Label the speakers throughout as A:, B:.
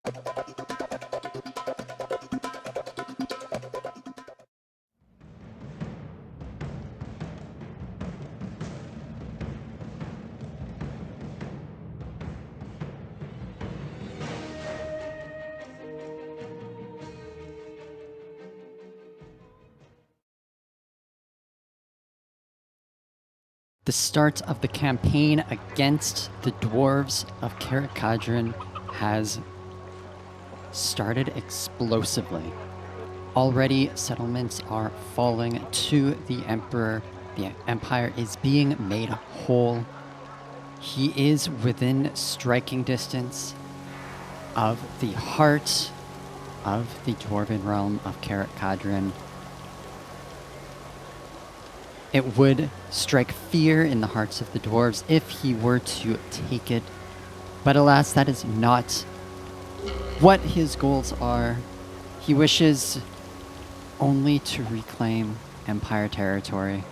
A: The start of the campaign against the dwarves of Karak Kadrin has started explosively. Already, settlements are falling to the Emperor. The Empire is being made whole. He is within striking distance of the heart of the dwarven realm of Karak Kadrin. It would strike fear in the hearts of the dwarves if he were to take it. But alas, that is not what his goals are. He wishes only to reclaim Empire territory.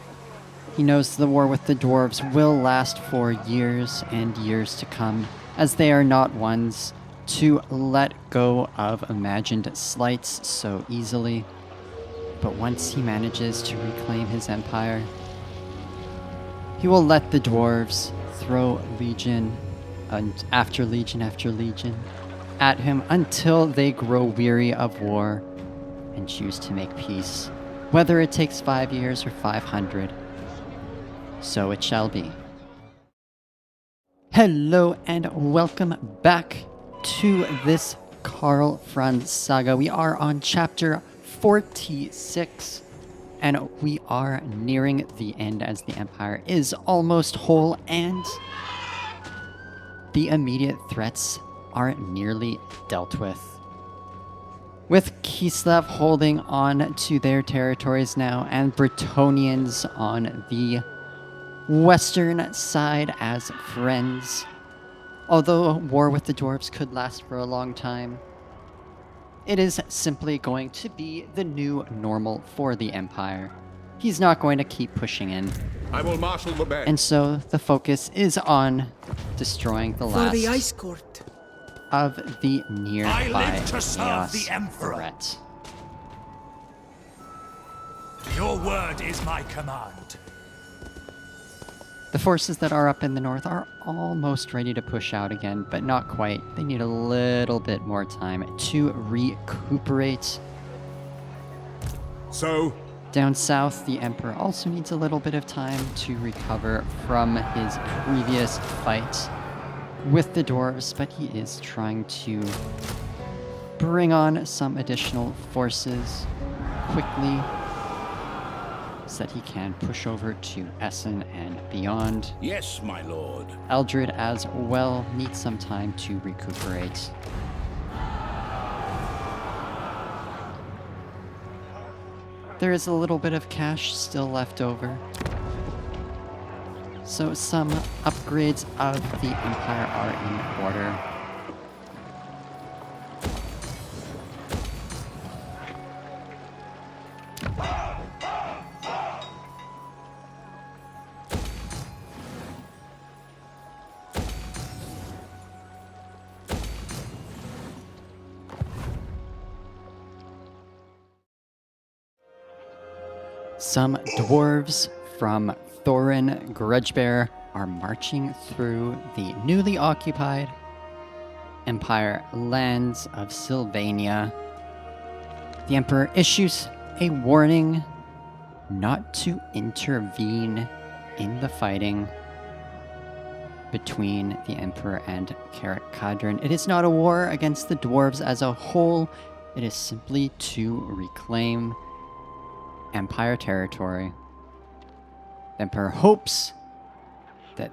A: He knows the war with the dwarves will last for years and years to come, as they are not ones to let go of imagined slights so easily. But once he manages to reclaim his empire, he will let the dwarves throw legion after legion after legion at him until they grow weary of war and choose to make peace. Whether it takes 5 years or 500, so it shall be. Hello and welcome back to this Karl Franz saga. We are on chapter 46, and we are nearing the end as the Empire is almost whole and the immediate threats are nearly dealt with. With Kislev holding on to their territories now and Bretonnians on the western side as friends. Although war with the dwarves could last for a long time, it is simply going to be the new normal for the Empire. He's not going to keep pushing in.
B: I will marshal the band.
A: And so the focus is on destroying the last
C: for the ice court
A: of the nearby
D: I live to serve
A: chaos
D: the Emperor.
A: threat.
D: Your word is my command.
A: The forces that are up in the north are almost ready to push out again, but not quite. They need a little bit more time to recuperate.
B: So,
A: Down south, the Emperor also needs a little bit of time to recover from his previous fight with the dwarves, but he is trying to bring on some additional forces quickly so that he can push over to Essen and beyond.
B: yes, my lord.
A: Eldred as well needs some time to recuperate. There is a little bit of cash still left over, so some upgrades of the Empire are in order. Some dwarves from Thorin Grudgebear are marching through the newly occupied Empire lands of Sylvania. The Emperor issues a warning not to intervene in the fighting between the Emperor and Karak Kadrin. It is not a war against the dwarves as a whole. It is simply to reclaim Empire territory. The Emperor hopes that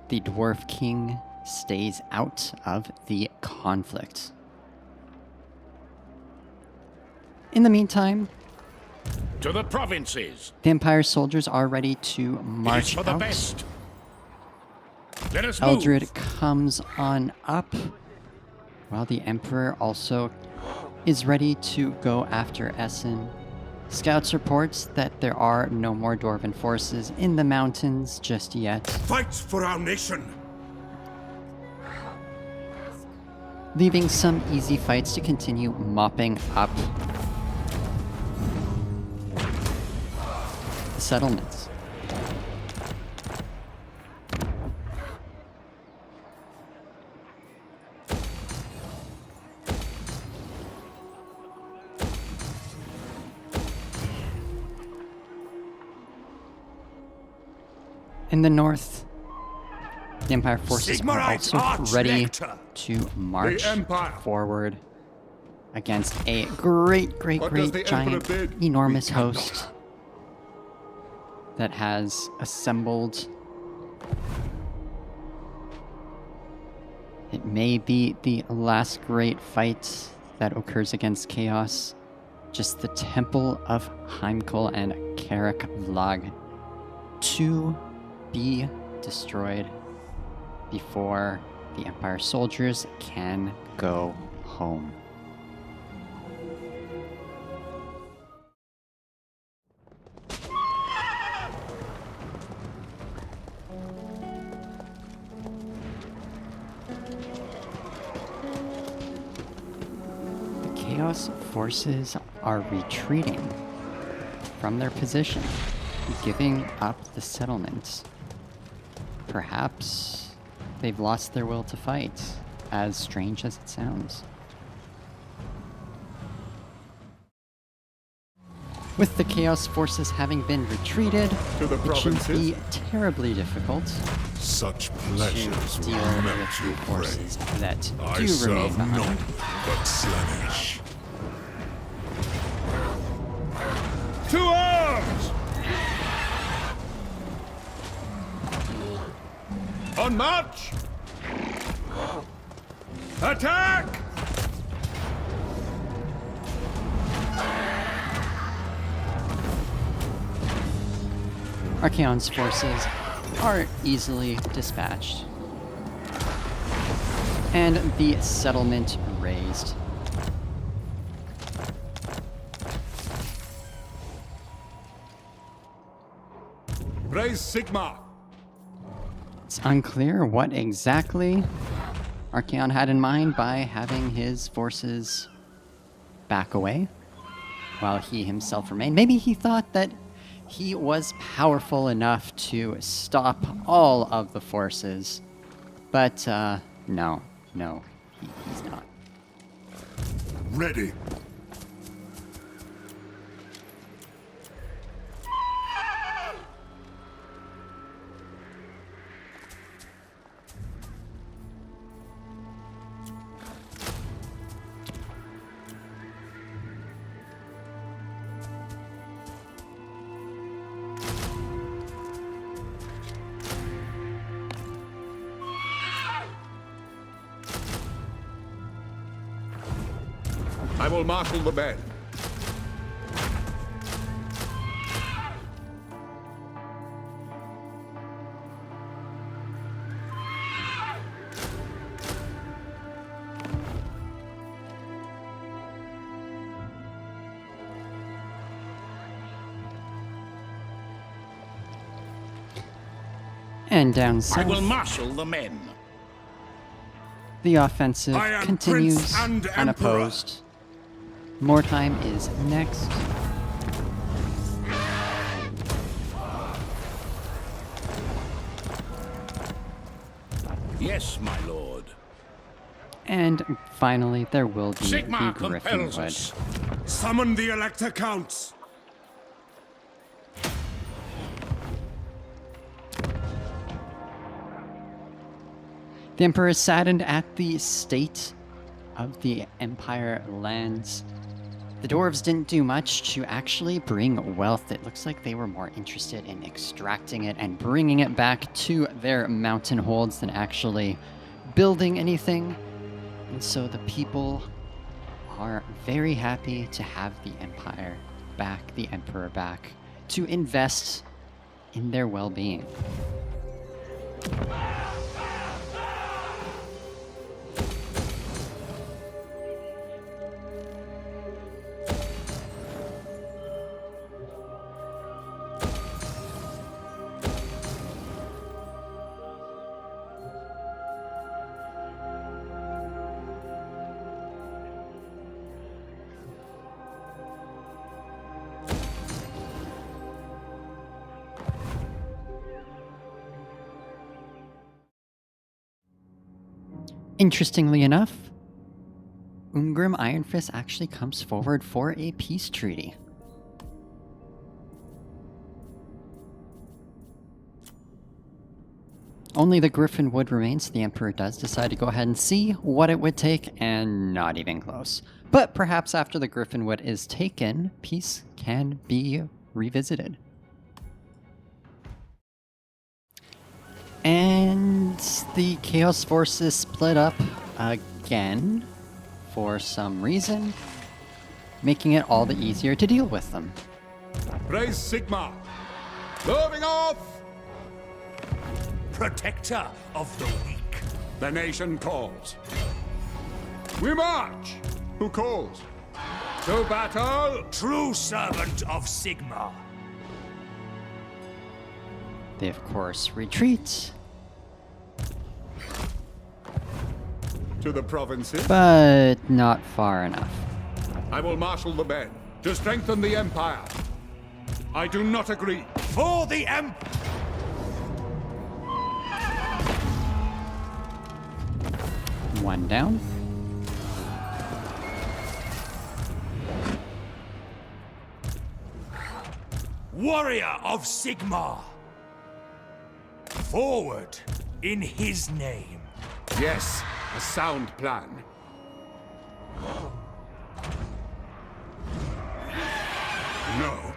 A: the Dwarf King stays out of the conflict. In the meantime,
B: To the provinces.
A: the Empire soldiers are ready to
B: It is
A: march
B: for the
A: out.
B: best. Let us move.
A: Eldred comes on up, while the Emperor also is ready to go after Essen. Scouts reports that there are no more Dwarven forces in the mountains just yet.
B: Fight for our nation.
A: leaving some easy fights to continue mopping up the settlements. In the north, the Empire forces are
D: Sigmarite
A: also ready
D: Archlector.
A: to march
B: The Empire.
A: forward against a great,
B: What does the Emperor
A: giant,
B: bid?
A: enormous
B: We cannot.
A: host that has assembled. It may be the last great fight that occurs against Chaos. Just the Temple of Heimkul and Karak Kadrin to be destroyed before the Empire soldiers can go home. The Chaos forces are retreating from their position, giving up the settlements. Perhaps they've lost their will to fight, as strange as it sounds. With the Chaos forces having been retreated,
B: To the
A: it should
B: provinces.
A: be terribly difficult
C: Such
A: to
C: pleasures
A: deal
C: will
A: with
C: melt
A: the
C: your
A: forces
C: brain.
A: that
C: I
A: do remain
C: serve
A: behind.
C: none but Slaanesh.
B: To arms! On march! Attack!
A: Archaon's forces are easily dispatched, and the settlement razed.
B: Raise Sigma!
A: It's unclear what exactly Archaon had in mind by having his forces back away while he himself remained. Maybe he thought that he was powerful enough to stop all of the forces, but no, he's not.
C: Ready.
B: I will marshal the men.
A: And down
B: I will
A: south,
B: marshal the men.
A: the offensive
D: I am
A: continues
D: Prince and
A: unopposed. More time is next.
B: Yes, my lord.
A: And finally, there will be
B: Sigma
A: the
B: compels
A: Griffinwood.
B: us.
D: Summon the Elector Counts.
A: The Emperor is saddened at the state of the Empire lands. The dwarves didn't do much to actually bring wealth. It looks like they were more interested in extracting it and bringing it back to their mountain holds than actually building anything. And so the people are very happy to have the Empire back, the Emperor back, to invest in their well-being. Interestingly enough, Ungrim Ironfist actually comes forward for a peace treaty. Only the Griffin Wood remains. The Emperor does decide to go ahead and see what it would take, and not even close. But perhaps after the Griffin Wood is taken, peace can be revisited. And the Chaos Forces split up again for some reason, making it all the easier to deal with them.
B: Praise Sigmar. Moving off!
D: Protector of the weak.
B: The nation calls. We march! Who calls? To battle!
D: True servant of Sigmar.
A: They, of course, retreat,
B: To the provinces.
A: but not far enough.
B: I will marshal the men to strengthen the Empire. I do not agree.
D: For the
A: One down.
D: Warrior of Sigmar. Forward in his name.
B: Yes, a sound plan. No.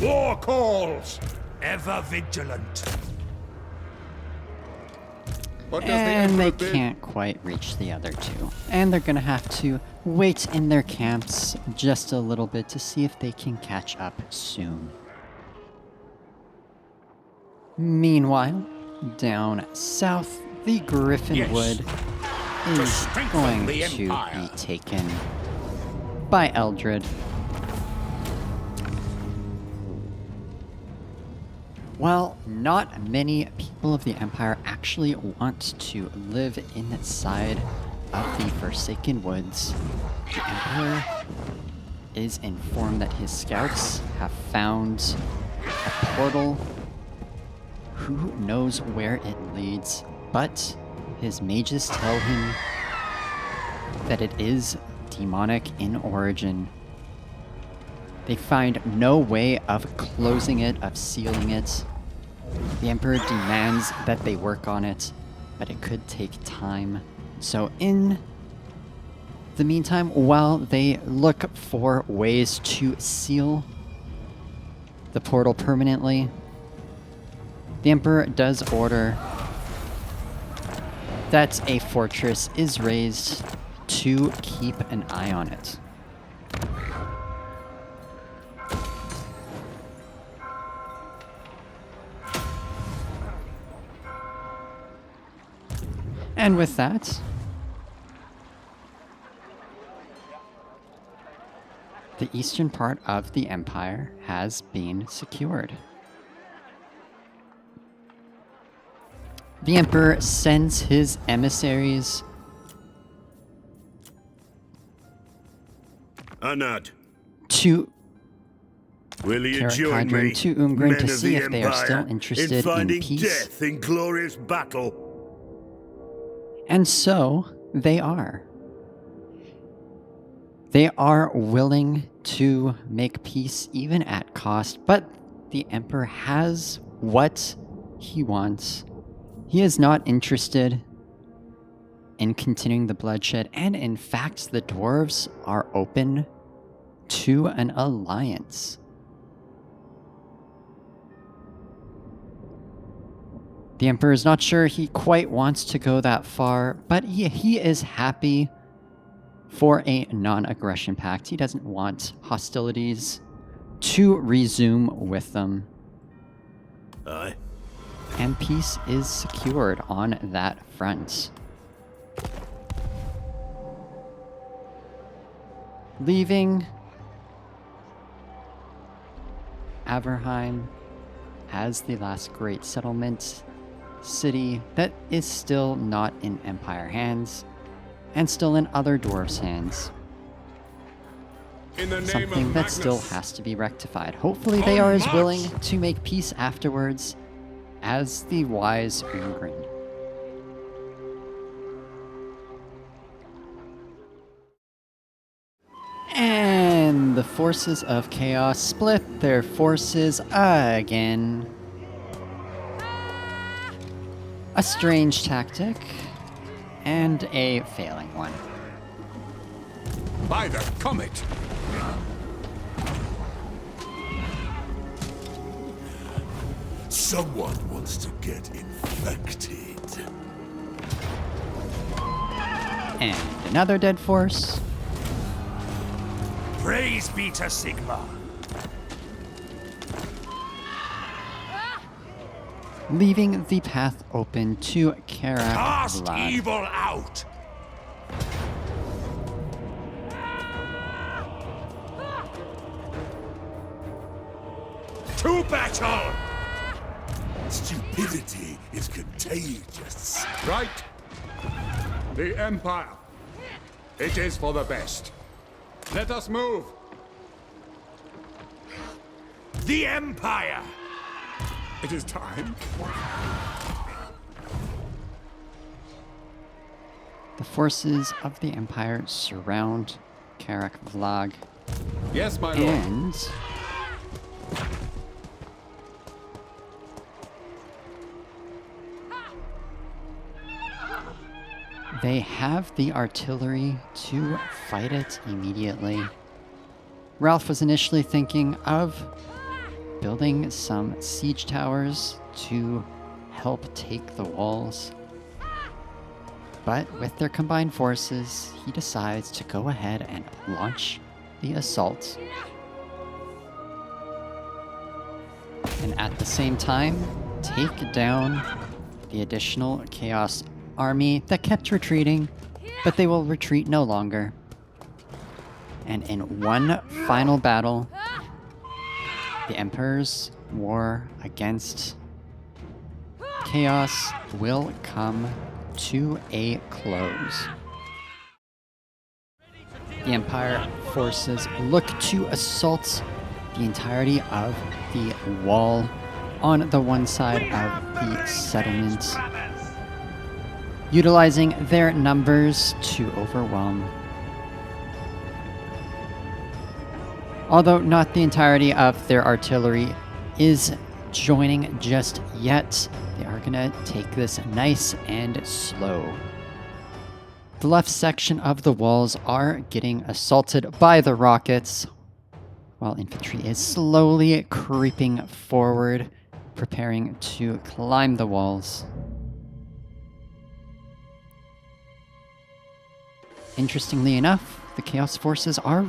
B: War calls!
D: Ever vigilant.
B: What does the
A: And they
B: Emperor bid?
A: can't quite reach the other two. And they're gonna have to wait in their camps just a little bit to see if they can catch up soon. Meanwhile, down south, the Griffin
B: Yes.
A: Wood is
B: strengthen
A: going
B: the
A: to
B: Empire.
A: be taken by Eldred. While not many people of the Empire actually want to live inside of the Forsaken Woods, the Emperor is informed that his scouts have found a portal. Who knows where it leads, but his mages tell him that it is demonic in origin. They find no way of closing it, of sealing it. The Emperor demands that they work on it, but it could take time. So in the meantime, while they look for ways to seal the portal permanently, the Emperor does order that a fortress is raised to keep an eye on it. And with that, the eastern part of the Empire has been secured. The Emperor sends his emissaries
C: Anad,
A: to
C: will you
A: Karak
C: join
A: Kadrin
C: me,
A: to Umgrin
C: men
A: to
C: of
A: see
C: the
A: if they are still
C: Empire,
A: interested
C: in
A: in
C: finding
A: peace?
C: death in glorious battle?
A: And so they are. They are willing to make peace even at cost, but the Emperor has what he wants. He is not interested in continuing the bloodshed, and in fact, the dwarves are open to an alliance. The Emperor is not sure he quite wants to go that far, but he is happy for a non-aggression pact. He doesn't want hostilities to resume with them.
C: Aye.
A: And peace is secured on that front. Leaving Averheim as the last great settlement city that is still not in Empire hands and still in other dwarves' hands.
B: In the name
A: Something
B: of
A: that still
B: Magnus.
A: has to be rectified. Hopefully they are as willing to make peace afterwards as the wise Ungrin. the forces of chaos split their forces again. A strange tactic, and a failing one.
B: By the comet!
C: Someone wants to get infected.
A: And another dead force.
D: Praise be to Sigmar.
A: Leaving the path open to Karak
D: Cast
A: Kadrin.
D: evil out. To battle!
C: Stupidity is contagious.
B: Right? The Empire. It is for the best. Let us move.
D: The Empire!
B: It is time.
A: The forces of the Empire surround Karak Vlag,
B: Yes, my lord.
A: and they have the artillery to fight it immediately. Ralph was initially thinking of building some siege towers to help take the walls. But with their combined forces, he decides to go ahead and launch the assault. And at the same time, take down the additional Chaos army that kept retreating, but they will retreat no longer. And in one final battle, the Emperor's war against Chaos will come to a close. The Empire forces look to assault the entirety of the wall on the one side of the settlement, utilizing their numbers to overwhelm. Although not the entirety of their artillery is joining just yet, they are gonna take this nice and slow. The left section of the walls are getting assaulted by the rockets, while infantry is slowly creeping forward, preparing to climb the walls. Interestingly enough, the Chaos forces are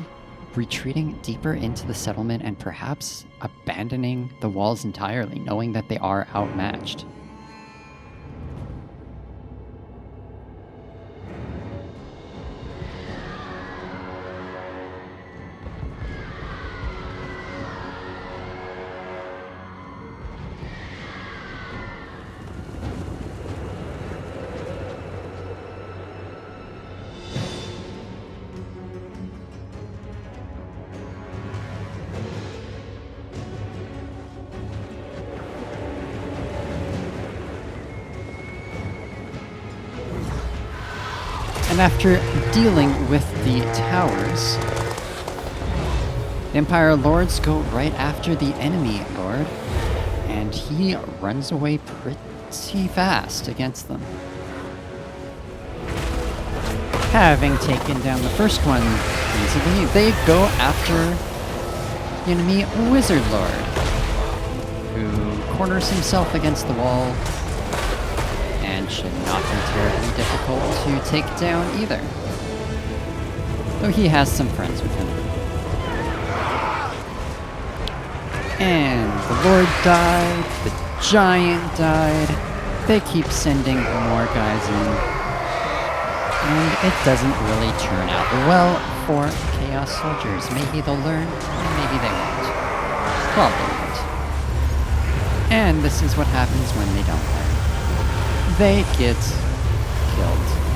A: retreating deeper into the settlement and perhaps abandoning the walls entirely, knowing that they are outmatched. And after dealing with the towers, the Empire Lords go right after the enemy Lord, and he runs away pretty fast against them. Having taken down the first one easily, they go after the enemy Wizard Lord, who corners himself against the wall and should not be terribly difficult to take down either. Though he has some friends with him. And the Lord died, the Giant died, they keep sending more guys in. And it doesn't really turn out well for Chaos soldiers. Maybe they'll learn, and maybe they won't. Probably won't. And this is what happens when they don't learn. They get killed.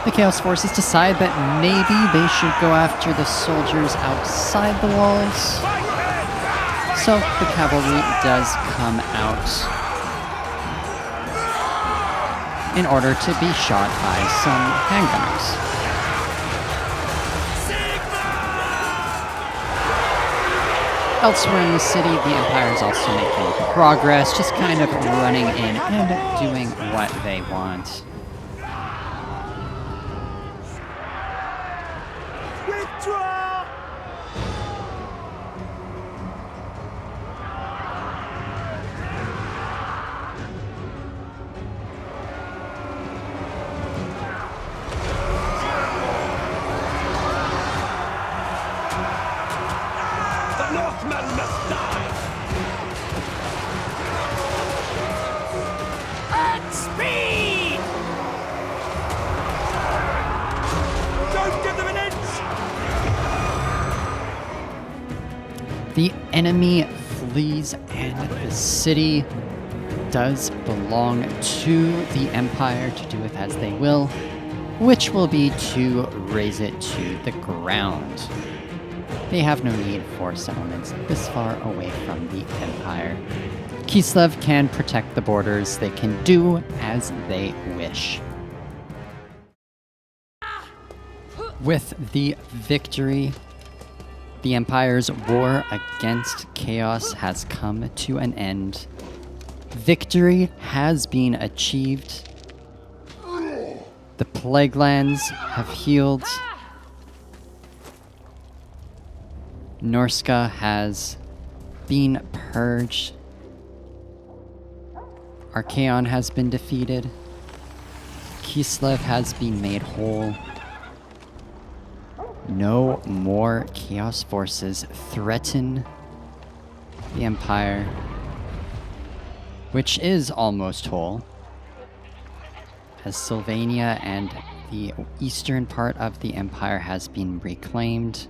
A: The Chaos Forces decide that maybe they should go after the soldiers outside the walls. So the cavalry does come out in order to be shot by some handgunners. Elsewhere in the city, the Empire is also making progress, just kind of running in and doing what they want.
D: Withdraw! The Northmen must die! At speed! Don't give them an inch!
A: The enemy flees, and the city does belong to the Empire to do with as they will, which will be to raze it to the ground. They have no need for settlements this far away from the Empire. Kislev can protect the borders. They can do as they wish. With the victory, the Empire's war against chaos has come to an end. Victory has been achieved. The Plague Lands have healed. Norska has been purged. Archaon has been defeated. Kislev has been made whole. No more Chaos Forces threaten the Empire, which is almost whole, as Sylvania and the eastern part of the Empire has been reclaimed,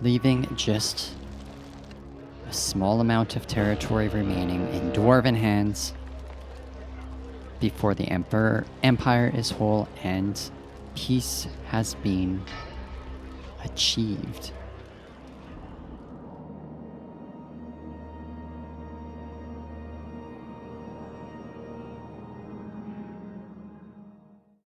A: leaving just a small amount of territory remaining in Dwarven hands before the Empire is whole and peace has been achieved.